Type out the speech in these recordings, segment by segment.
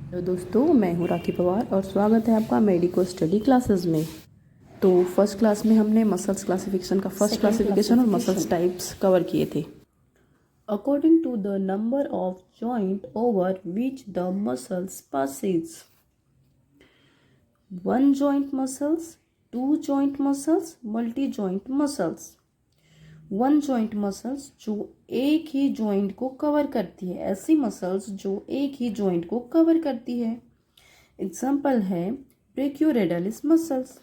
Hello दोस्तों, मैं हूँ राखी पवार और स्वागत है आपका मेडिको स्टडी क्लासेस में। तो फर्स्ट क्लास में हमने मसल्स क्लासिफिकेशन का फर्स्ट क्लासिफिकेशन और मसल्स टाइप्स कवर किए थे। According to the number of joint over which the muscles passes, one joint muscles, two joint muscles, multi joint muscles. One joint muscles जो एक ही joint को cover करती है, ऐसी मसल्स जो एक ही जॉइंट को कवर करती है। एग्जाम्पल है ब्रेकियोरेडियलिस मसल्स।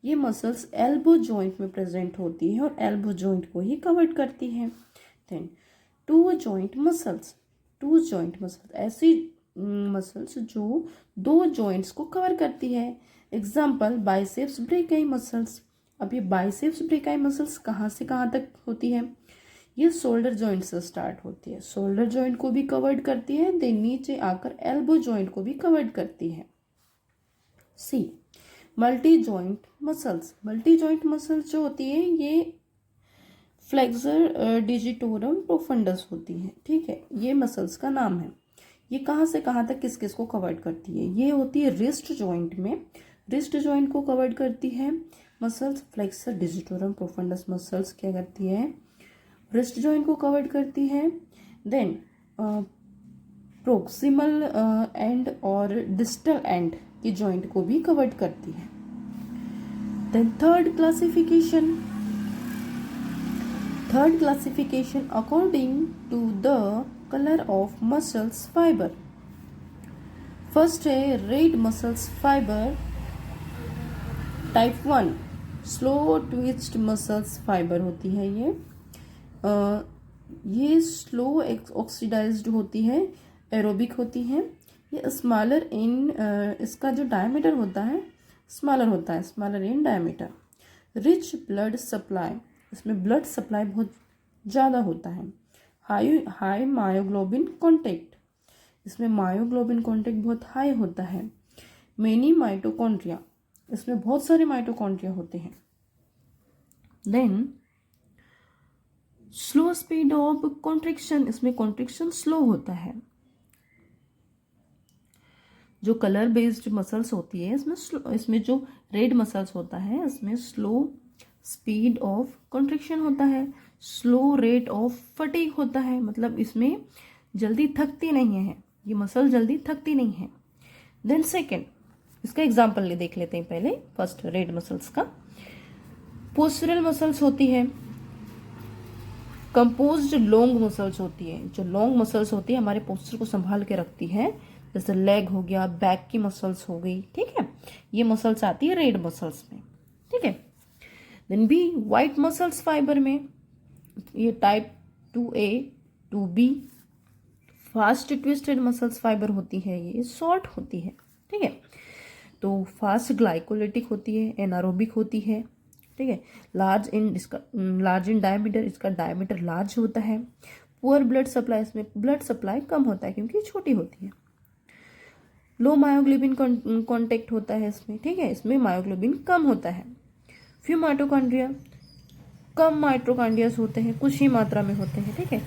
ये मसल्स एल्बो जॉइंट में प्रेजेंट होती है और एल्बो जॉइंट को ही कवर करती है। Then two joint muscles, two joint muscles ऐसी मसल्स जो दो जॉइंट्स को कवर करती है। Example biceps brachii muscles. अब ये बाइसेप्स ब्रेकियाई मसल्स कहाँ से कहाँ तक होती है? ये शोल्डर जॉइंट से स्टार्ट होती है, शोल्डर जॉइंट को भी कवर्ड करती है, देन नीचे आकर एल्बो जॉइंट को भी कवर्ड करती है। C multi joint muscles. Multi joint muscles जो होती है ये फ्लेक्सर डिजिटोरम प्रोफंडस होती है। ठीक है, ये मसल्स का नाम है। ये कहाँ से कहाँ तक किस किस को कवर करती है? ये होती है रिस्ट जॉइंट में, रिस्ट जॉइंट को कवर करती है muscles. Flexor digitorum profundus muscles क्या करती है? रिस्ट जॉइंट को कवर करती है। देन प्रोक्सिमल एंड और डिस्टल एंड की जॉइंट को भी कवर करती है। Then third classification according to the colour of muscles fibre. First है red muscles fibre type 1। Slow twist muscles fibre होती है ये स्लो ऑक्सीडाइज्ड होती है, एरोबिक होती है। ये स्मॉलर इन इसका जो डायमीटर होता है स्मॉलर होता है, smaller in diameter. Rich blood supply, इसमें ब्लड सप्लाई बहुत ज़्यादा होता है। हाई मायोग्लोबिन कॉन्टेक्ट, इसमें मायोग्लोबिन कॉन्टेक्ट बहुत हाई होता है। मेनी माइटोकॉन्ड्रिया, इसमें बहुत सारे माइटोकॉन्ड्रिया होते हैं। देन स्लो स्पीड ऑफ कॉन्ट्रिक्शन, इसमें कॉन्ट्रिक्शन स्लो होता है। जो कलर बेस्ड मसल्स होती है इसमें जो रेड मसल्स होता है इसमें स्लो स्पीड ऑफ कॉन्ट्रिक्शन होता है, स्लो रेट ऑफ फटीग होता है, मतलब इसमें जल्दी थकती नहीं है, ये मसल जल्दी थकती नहीं है। देन सेकेंड, इसका एग्जाम्पल देख लेते हैं पहले। फर्स्ट रेड मसल्स का पोस्चरल मसल्स होती है, कंपोज्ड लॉन्ग मसल्स होती है। जो लॉन्ग मसल्स होती है हमारे पोस्चर को संभाल के रखती है, जैसे लेग हो गया, बैक की मसल्स हो गई। ठीक है, ये मसल्स आती है रेड मसल्स में। ठीक है, then B white muscles fibre में, ये type 2A 2B fast twisted muscles fibre होती है, ये शॉर्ट होती है। ठीक है, तो फास्ट ग्लाइकोलिटिक होती है, एनारोबिक होती है। ठीक है, लार्ज इन डायमीटर, इसका डायमीटर लार्ज होता है। पुअर ब्लड सप्लाई, इसमें ब्लड सप्लाई कम होता है क्योंकि छोटी होती है। लो मायोग्लोबिन कॉन्टेक्ट होता है इसमें। ठीक है, इसमें मायोग्लोबिन कम होता है। फ्यू माइटोकॉन्ड्रिया, कम माइटोकॉन्ड्रियास होते हैं, कुछ ही मात्रा में होते हैं। ठीक है,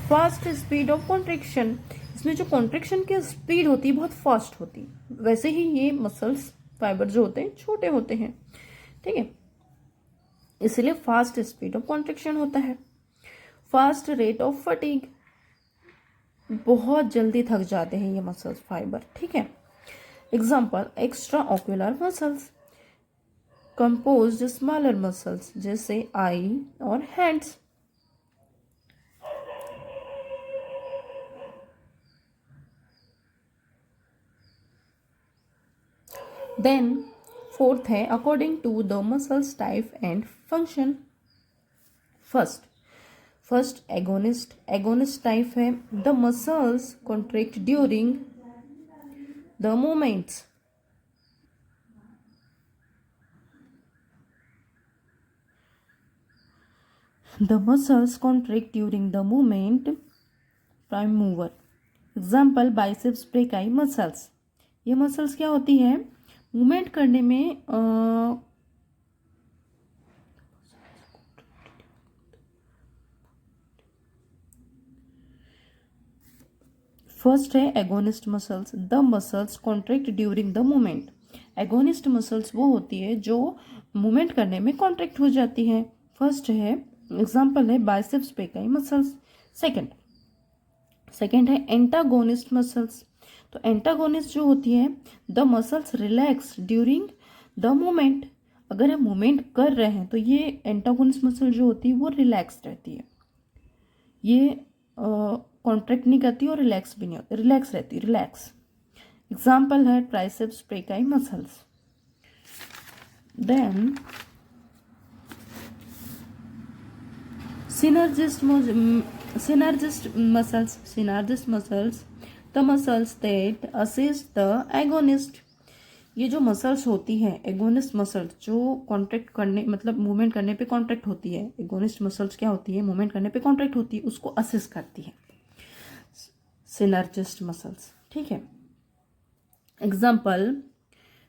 फास्ट स्पीड ऑफ कॉन्ट्रेक्शन, इसमें जो कॉन्ट्रेक्शन की स्पीड होती है बहुत फास्ट होती है। वैसे ही ये मसल्स फाइबर जो होते हैं छोटे होते हैं। ठीक है, इसलिए फास्ट स्पीड ऑफ कॉन्ट्रेक्शन होता है। फास्ट रेट ऑफ फटीग, बहुत जल्दी थक जाते हैं ये मसल्स फाइबर। ठीक है, example extraocular muscles, composed smaller muscles जैसे आई और हैंड्स। देन फोर्थ है according to the muscles type and function. First agonist type है, the muscles contract during the movements. The muscles contract during the movement, prime mover. Example biceps brachii muscles. ये muscles क्या होती है? Movement करने में first है agonist muscles, the muscles contract during the movement. Agonist muscles वो होती है जो मूवमेंट करने में कॉन्ट्रैक्ट हो जाती है। फर्स्ट है एग्जांपल है बाइसेप्स पेकाई मसल्स। सेकंड है एंटागोनिस्ट मसल्स। तो एंटागोनिस्ट जो होती है the muscles relax during the movement. अगर हम मूवमेंट कर रहे हैं तो ये एंटागोनिस्ट मसल जो होती है वो रिलैक्स रहती है, ये कॉन्ट्रैक्ट नहीं करती और रिलैक्स भी नहीं होती, रिलैक्स रहती है, रिलैक्स। एग्जाम्पल है triceps brachii muscles. Then synergist muscles, the muscles that assist the agonist। ये जो मसल्स होती है एगोनिस्ट मसल्स जो कॉन्ट्रैक्ट करने मतलब मूवमेंट करने पे कॉन्ट्रैक्ट होती है, एगोनिस्ट मसल्स क्या होती है मूवमेंट करने पे कॉन्ट्रैक्ट होती है, उसको असिस्ट करती है सिनर्जिस्ट मसल्स। ठीक है, example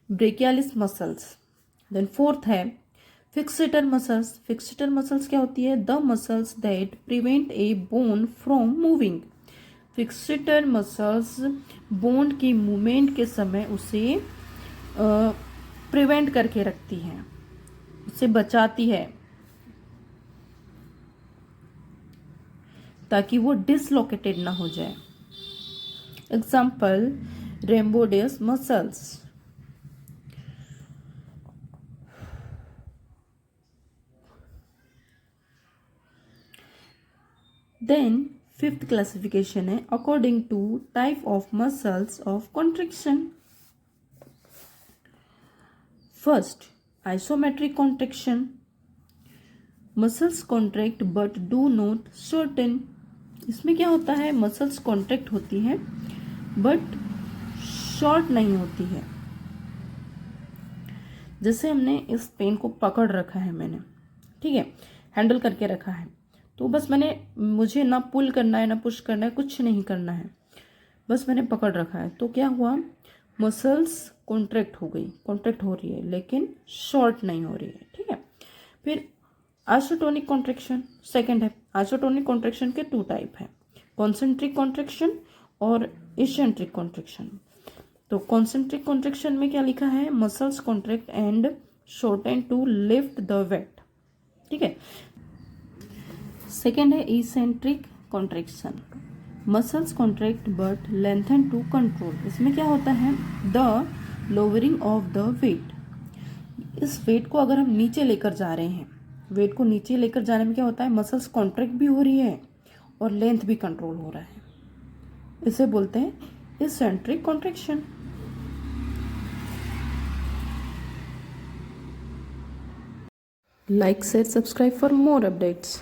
brachialis muscles. Then fourth है फिक्सेटर मसल्स। फिक्सेटर मसल्स क्या होती है the muscles that prevent a bone from moving. Fixator muscles bone की मूवमेंट के समय उसे प्रिवेंट करके रखती हैं, उसे बचाती है ताकि वो डिसलोकेटेड ना हो जाए। Example rhomboideus muscles. Then fifth classification है according to type of muscles of contraction. First isometric contraction, muscles contract but do not shorten. इसमें क्या होता है मसल्स कॉन्ट्रैक्ट होती हैं बट शॉर्ट नहीं होती है। जैसे हमने इस पेन को पकड़ रखा है मैंने, ठीक है, हैंडल करके रखा है, तो बस मुझे ना पुल करना है ना पुश करना है, कुछ नहीं करना है, बस मैंने पकड़ रखा है। तो क्या हुआ मसल्स कॉन्ट्रैक्ट हो गई, कॉन्ट्रैक्ट हो रही है लेकिन शॉर्ट नहीं हो रही है। ठीक है, फिर आइसोटोनिक कॉन्ट्रैक्शन सेकंड है। आइसोटोनिक कॉन्ट्रैक्शन के टू टाइप है, कॉन्सेंट्रिक कॉन्ट्रैक्शन और इसेंट्रिक कॉन्ट्रैक्शन। तो कॉन्सेंट्रिक कॉन्ट्रैक्शन में क्या लिखा है muscles contract and shorten to lift the weight. ठीक है, सेकेंड है eccentric contraction, muscles contract but lengthen to control. इसमें क्या होता है the lowering of the weight. इस वेट को अगर हम नीचे लेकर जा रहे हैं, वेट को नीचे लेकर जाने में क्या होता है मसल्स कॉन्ट्रैक्ट भी हो रही है और लेंथ भी कंट्रोल हो रहा है, इसे बोलते हैं eccentric contraction. Like share subscribe for more updates.